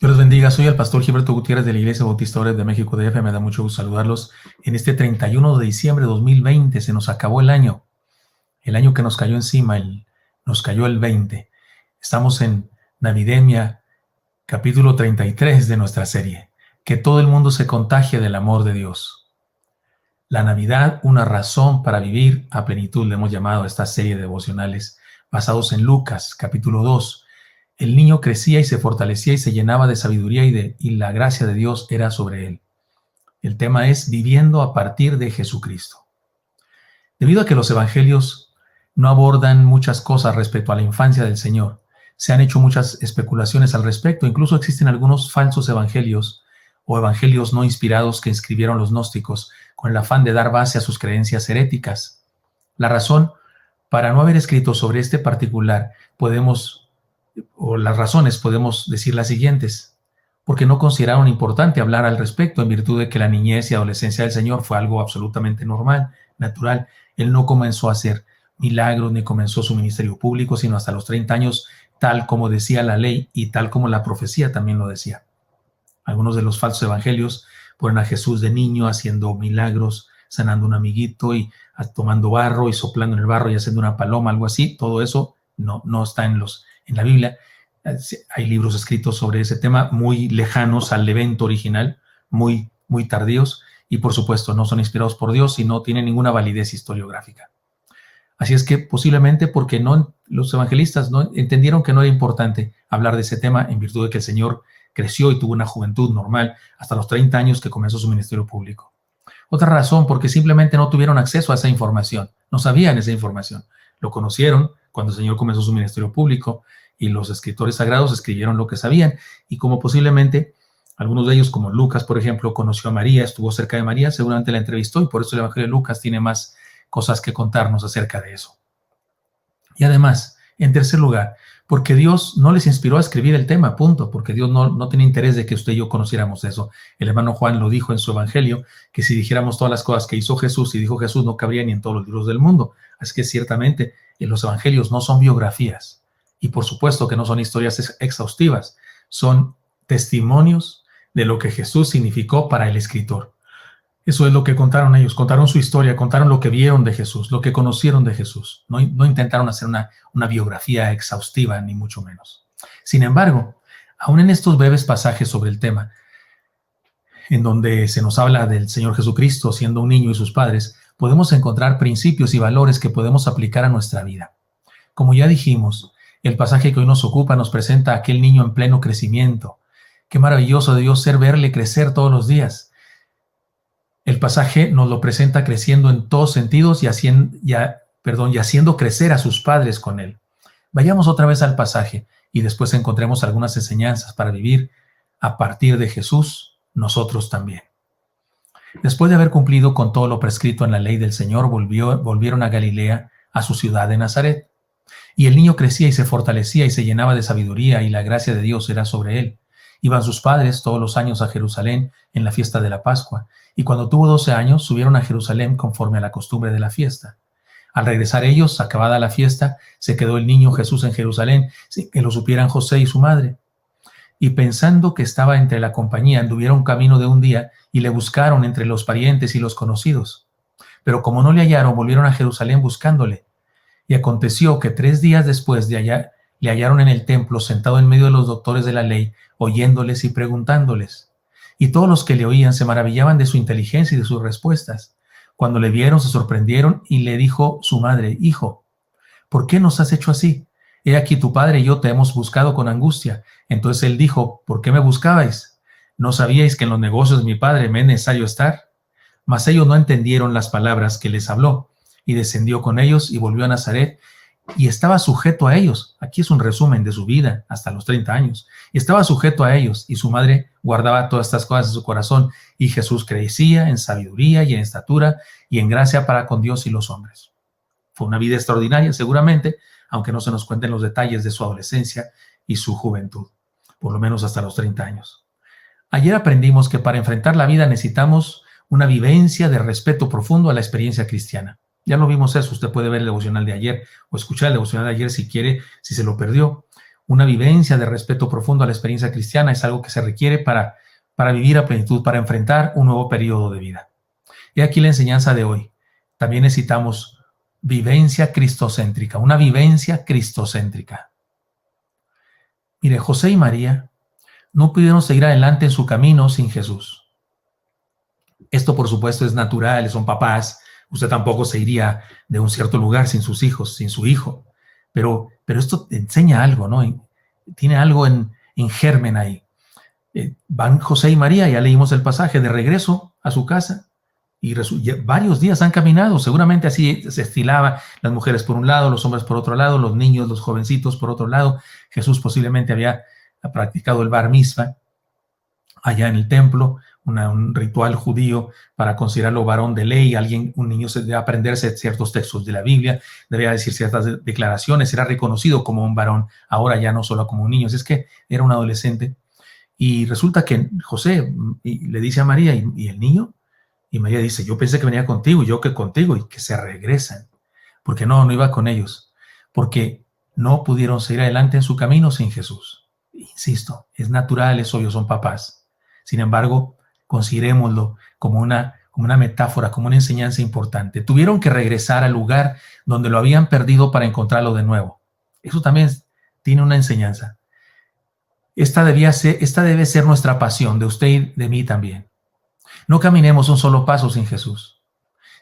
Dios los bendiga, soy el pastor Gilberto Gutiérrez de la Iglesia Bautista Ores de México DF. Me da mucho gusto saludarlos en este 31 de diciembre de 2020. Se nos acabó el año que nos cayó encima, nos cayó el 20. Estamos en Navidemia, capítulo 33 de nuestra serie. Que todo el mundo se contagie del amor de Dios. La Navidad, una razón para vivir a plenitud, le hemos llamado a esta serie de devocionales basados en Lucas, capítulo 2. El niño crecía y se fortalecía y se llenaba de sabiduría y la gracia de Dios era sobre él. El tema es viviendo a partir de Jesucristo. Debido a que los evangelios no abordan muchas cosas respecto a la infancia del Señor, se han hecho muchas especulaciones al respecto. Incluso existen algunos falsos evangelios o evangelios no inspirados que escribieron los gnósticos con el afán de dar base a sus creencias heréticas. La razón para no haber escrito sobre este particular podemos decir las siguientes: porque no consideraron importante hablar al respecto, en virtud de que la niñez y adolescencia del Señor fue algo absolutamente normal, natural. Él no comenzó a hacer milagros ni comenzó su ministerio público sino hasta los 30 años, tal como decía la ley y tal como la profecía también lo decía. Algunos de los falsos evangelios ponen a Jesús de niño haciendo milagros, sanando a un amiguito y tomando barro y soplando en el barro y haciendo una paloma, algo así. Todo eso no está en la Biblia. Hay libros escritos sobre ese tema muy lejanos al evento original, muy tardíos, y por supuesto no son inspirados por Dios y no tienen ninguna validez historiográfica. Así es que posiblemente porque los evangelistas no entendieron que no era importante hablar de ese tema, en virtud de que el Señor creció y tuvo una juventud normal hasta los 30 años que comenzó su ministerio público. Otra razón, porque simplemente no tuvieron acceso a esa información, no sabían esa información. Lo conocieron cuando el Señor comenzó su ministerio público y los escritores sagrados escribieron lo que sabían, y como posiblemente algunos de ellos, como Lucas, por ejemplo, conoció a María, estuvo cerca de María, seguramente la entrevistó, y por eso el Evangelio de Lucas tiene más cosas que contarnos acerca de eso. Y además, en tercer lugar, porque Dios no les inspiró a escribir el tema, punto, porque Dios no tiene interés de que usted y yo conociéramos eso. El hermano Juan lo dijo en su Evangelio, que si dijéramos todas las cosas que hizo Jesús y dijo Jesús, no cabría ni en todos los libros del mundo. Así que ciertamente los Evangelios no son biografías, y por supuesto que no son historias exhaustivas, son testimonios de lo que Jesús significó para el escritor. Eso es lo que contaron ellos, contaron su historia, contaron lo que vieron de Jesús, lo que conocieron de Jesús. No intentaron hacer una biografía exhaustiva, ni mucho menos. Sin embargo, aún en estos breves pasajes sobre el tema, en donde se nos habla del Señor Jesucristo siendo un niño y sus padres, podemos encontrar principios y valores que podemos aplicar a nuestra vida. Como ya dijimos, el pasaje que hoy nos ocupa nos presenta a aquel niño en pleno crecimiento. Qué maravilloso debió ser verle crecer todos los días. El pasaje nos lo presenta creciendo en todos sentidos y haciendo crecer a sus padres con él. Vayamos otra vez al pasaje y después encontremos algunas enseñanzas para vivir a partir de Jesús, nosotros también. Después de haber cumplido con todo lo prescrito en la ley del Señor, volvieron a Galilea, a su ciudad de Nazaret. Y el niño crecía y se fortalecía y se llenaba de sabiduría, y la gracia de Dios era sobre él. Iban sus padres todos los años a Jerusalén en la fiesta de la Pascua, y cuando tuvo 12 años subieron a Jerusalén conforme a la costumbre de la fiesta. Al regresar ellos, acabada la fiesta, se quedó el niño Jesús en Jerusalén, sin que lo supieran José y su madre. Y pensando que estaba entre la compañía, anduvieron camino de un día y le buscaron entre los parientes y los conocidos. Pero como no le hallaron, volvieron a Jerusalén buscándole. Y aconteció que 3 días después le hallaron en el templo, sentado en medio de los doctores de la ley, oyéndoles y preguntándoles. Y todos los que le oían se maravillaban de su inteligencia y de sus respuestas. Cuando le vieron, se sorprendieron, y le dijo su madre: Hijo, ¿por qué nos has hecho así? He aquí tu padre y yo te hemos buscado con angustia. Entonces él dijo: ¿Por qué me buscabais? ¿No sabíais que en los negocios de mi padre me es necesario estar? Mas ellos no entendieron las palabras que les habló. Y descendió con ellos y volvió a Nazaret, y estaba sujeto a ellos. Aquí es un resumen de su vida hasta los 30 años. Y estaba sujeto a ellos, y su madre guardaba todas estas cosas en su corazón. Y Jesús crecía en sabiduría y en estatura y en gracia para con Dios y los hombres. Fue una vida extraordinaria, seguramente, aunque no se nos cuenten los detalles de su adolescencia y su juventud, por lo menos hasta los 30 años. Ayer aprendimos que para enfrentar la vida necesitamos una vivencia de respeto profundo a la experiencia cristiana. Ya lo vimos eso, usted puede ver el devocional de ayer o escuchar el devocional de ayer si quiere, si se lo perdió. Una vivencia de respeto profundo a la experiencia cristiana es algo que se requiere para vivir a plenitud, para enfrentar un nuevo periodo de vida. Y aquí la enseñanza de hoy. También necesitamos vivencia cristocéntrica, una vivencia cristocéntrica. Mire, José y María no pudieron seguir adelante en su camino sin Jesús. Esto, por supuesto, es natural, son papás. Usted tampoco se iría de un cierto lugar sin sus hijos, sin su hijo. Pero esto enseña algo, ¿no? Tiene algo en germen ahí. Van José y María, ya leímos el pasaje, de regreso a su casa. Y varios días han caminado, seguramente así se estilaba, las mujeres por un lado, los hombres por otro lado, los niños, los jovencitos por otro lado. Jesús posiblemente había practicado el bar mitzvah allá en el templo, un ritual judío para considerarlo varón de ley. Un niño se debe aprenderse ciertos textos de la Biblia, debía decir ciertas declaraciones, era reconocido como un varón, ahora ya no solo como un niño, es que era un adolescente. Y resulta que José le dice a María, ¿y el niño? Y María dice, yo pensé que venía contigo, y yo que contigo, y que se regresan. Porque no iba con ellos. Porque no pudieron seguir adelante en su camino sin Jesús. Insisto, es natural, es obvio, son papás. Sin embargo, considerémoslo como una metáfora, como una enseñanza importante. Tuvieron que regresar al lugar donde lo habían perdido para encontrarlo de nuevo. Eso también tiene una enseñanza. Esta debe ser nuestra pasión, de usted y de mí también. No caminemos un solo paso sin Jesús.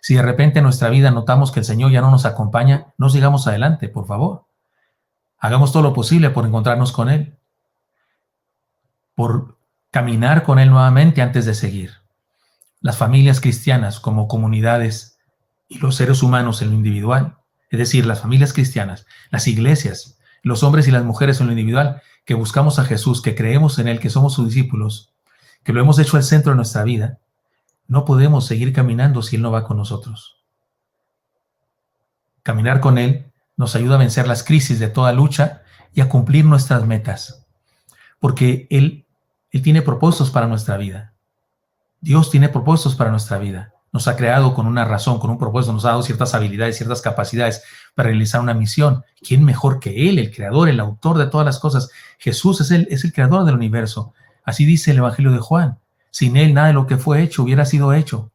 Si de repente en nuestra vida notamos que el Señor ya no nos acompaña, no sigamos adelante, por favor. Hagamos todo lo posible por encontrarnos con Él, por caminar con Él nuevamente antes de seguir. Las familias cristianas como comunidades y los seres humanos en lo individual, es decir, las familias cristianas, las iglesias, los hombres y las mujeres en lo individual, que buscamos a Jesús, que creemos en Él, que somos sus discípulos, que lo hemos hecho el centro de nuestra vida, no podemos seguir caminando si Él no va con nosotros. Caminar con Él nos ayuda a vencer las crisis de toda lucha y a cumplir nuestras metas, porque Él tiene propósitos para nuestra vida. Dios tiene propósitos para nuestra vida. Nos ha creado con una razón, con un propósito, nos ha dado ciertas habilidades, ciertas capacidades para realizar una misión. ¿Quién mejor que Él, el creador, el autor de todas las cosas? Jesús es el creador del universo. Así dice el Evangelio de Juan. Sin Él nada de lo que fue hecho hubiera sido hecho.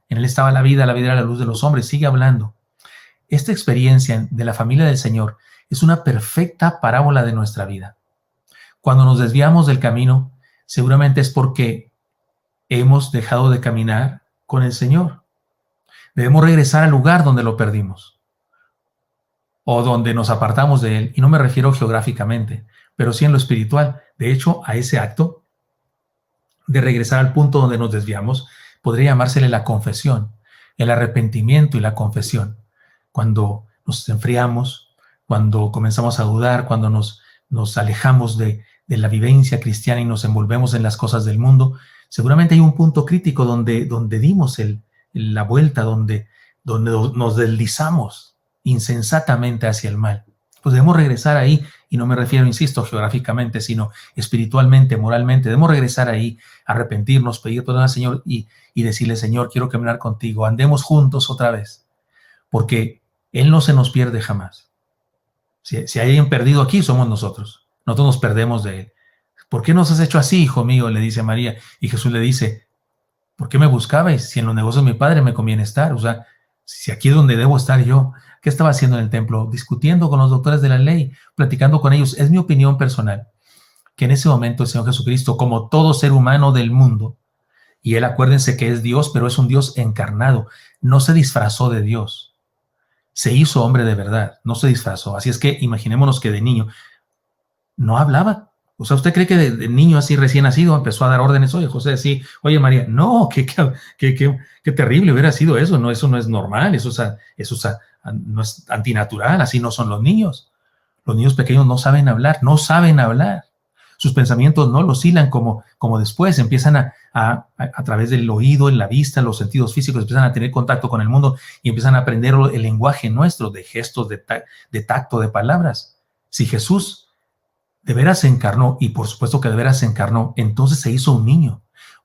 En Él estaba la vida era la luz de los hombres. Sigue hablando. Esta experiencia de la familia del Señor es una perfecta parábola de nuestra vida. Cuando nos desviamos del camino, seguramente es porque hemos dejado de caminar con el Señor. Debemos regresar al lugar donde lo perdimos o donde nos apartamos de Él. Y no me refiero geográficamente, pero sí en lo espiritual. De hecho, a ese acto de regresar al punto donde nos desviamos, podría llamársele la confesión, el arrepentimiento y la confesión. Cuando nos enfriamos, cuando comenzamos a dudar, cuando nos alejamos de la vivencia cristiana y nos envolvemos en las cosas del mundo, seguramente hay un punto crítico donde dimos la vuelta, donde nos deslizamos insensatamente hacia el mal. Pues debemos regresar ahí, y no me refiero, insisto, geográficamente, sino espiritualmente, moralmente. Debemos regresar ahí, arrepentirnos, pedir perdón al Señor y decirle, Señor, quiero caminar contigo, andemos juntos otra vez, porque Él no se nos pierde jamás. Si hay alguien perdido aquí, somos nosotros. Nosotros nos perdemos de Él. ¿Por qué nos has hecho así, hijo mío?, le dice María. Y Jesús le dice, ¿por qué me buscabais? Si en los negocios de mi Padre me conviene estar. O sea, si aquí es donde debo estar yo. ¿Qué estaba haciendo en el templo? Discutiendo con los doctores de la ley, platicando con ellos. Es mi opinión personal que en ese momento el Señor Jesucristo, como todo ser humano del mundo, y Él, acuérdense que es Dios, pero es un Dios encarnado, no se disfrazó de Dios. Se hizo hombre de verdad, no se disfrazó. Así es que imaginémonos que de niño no hablaba. O sea, ¿usted cree que de niño así recién nacido empezó a dar órdenes? Oye, José, sí. Oye, María. No, qué terrible hubiera sido eso. No, eso no es normal. Eso no es antinatural. Así no son los niños. Los niños pequeños no saben hablar. No saben hablar. Sus pensamientos no los hilan como después. Empiezan a través del oído, en la vista, los sentidos físicos, empiezan a tener contacto con el mundo y empiezan a aprender el lenguaje nuestro de gestos, de tacto, de palabras. Si Jesús de veras se encarnó, y por supuesto que de veras se encarnó, entonces se hizo un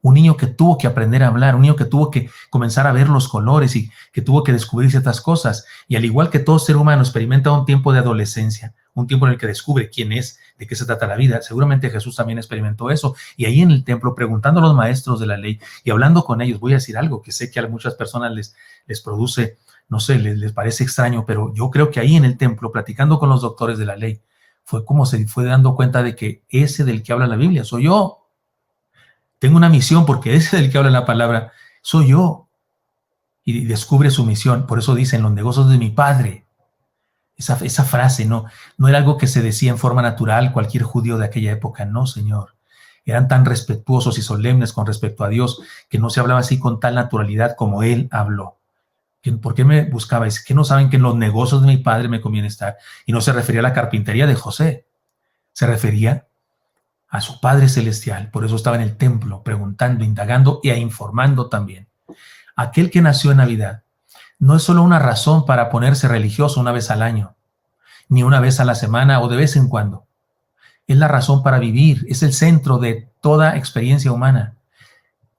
un niño que tuvo que aprender a hablar, un niño que tuvo que comenzar a ver los colores y que tuvo que descubrir ciertas cosas. Y al igual que todo ser humano experimenta un tiempo de adolescencia, un tiempo en el que descubre quién es, de qué se trata la vida, seguramente Jesús también experimentó eso. Y ahí en el templo, preguntando a los maestros de la ley y hablando con ellos, voy a decir algo que sé que a muchas personas les produce, no sé, les parece extraño, pero yo creo que ahí en el templo, platicando con los doctores de la ley, fue como se fue dando cuenta de que ese del que habla la Biblia soy yo. Tengo una misión porque ese del que habla la palabra soy yo. Y descubre su misión. Por eso dicen los negocios de mi padre. Esa frase no era algo que se decía en forma natural cualquier judío de aquella época. No, Señor. Eran tan respetuosos y solemnes con respecto a Dios que no se hablaba así con tal naturalidad como Él habló. ¿Por qué me buscabais? ¿Qué no saben que en los negocios de mi padre me conviene estar? Y no se refería a la carpintería de José. Se refería a su Padre Celestial. Por eso estaba en el templo, preguntando, indagando e informando también. Aquel que nació en Navidad no es solo una razón para ponerse religioso una vez al año, ni una vez a la semana o de vez en cuando. Es la razón para vivir, es el centro de toda experiencia humana.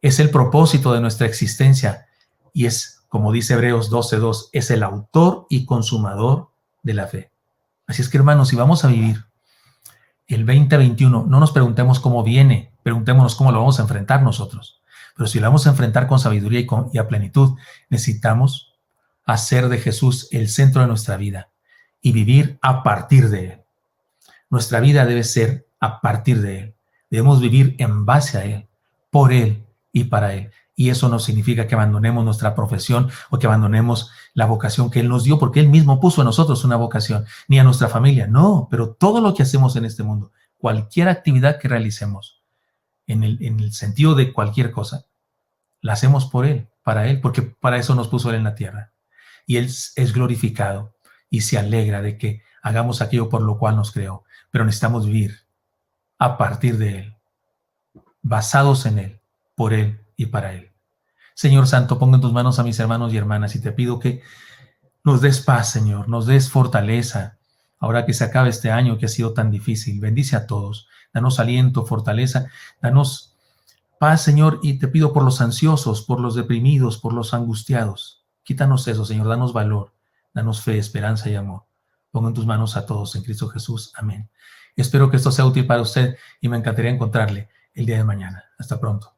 Es el propósito de nuestra existencia y es, como dice Hebreos 12:2, es el autor y consumador de la fe. Así es que, hermanos, si vamos a vivir el 2021, no nos preguntemos cómo viene, preguntémonos cómo lo vamos a enfrentar nosotros. Pero si lo vamos a enfrentar con sabiduría y a plenitud, necesitamos hacer de Jesús el centro de nuestra vida y vivir a partir de Él. Nuestra vida debe ser a partir de Él. Debemos vivir en base a Él, por Él y para Él. Y eso no significa que abandonemos nuestra profesión o que abandonemos la vocación que Él nos dio, porque Él mismo puso en nosotros una vocación, ni a nuestra familia. No, pero todo lo que hacemos en este mundo, cualquier actividad que realicemos, en el sentido de cualquier cosa, la hacemos por Él, para Él, porque para eso nos puso Él en la tierra. Y Él es glorificado y se alegra de que hagamos aquello por lo cual nos creó. Pero necesitamos vivir a partir de Él, basados en Él, por Él y para Él. Señor Santo, pongo en tus manos a mis hermanos y hermanas y te pido que nos des paz, Señor, nos des fortaleza. Ahora que se acabe este año que ha sido tan difícil, bendice a todos, danos aliento, fortaleza, danos paz, Señor, y te pido por los ansiosos, por los deprimidos, por los angustiados. Quítanos eso, Señor, danos valor, danos fe, esperanza y amor. Pongo en tus manos a todos en Cristo Jesús. Amén. Espero que esto sea útil para usted y me encantaría encontrarle el día de mañana. Hasta pronto.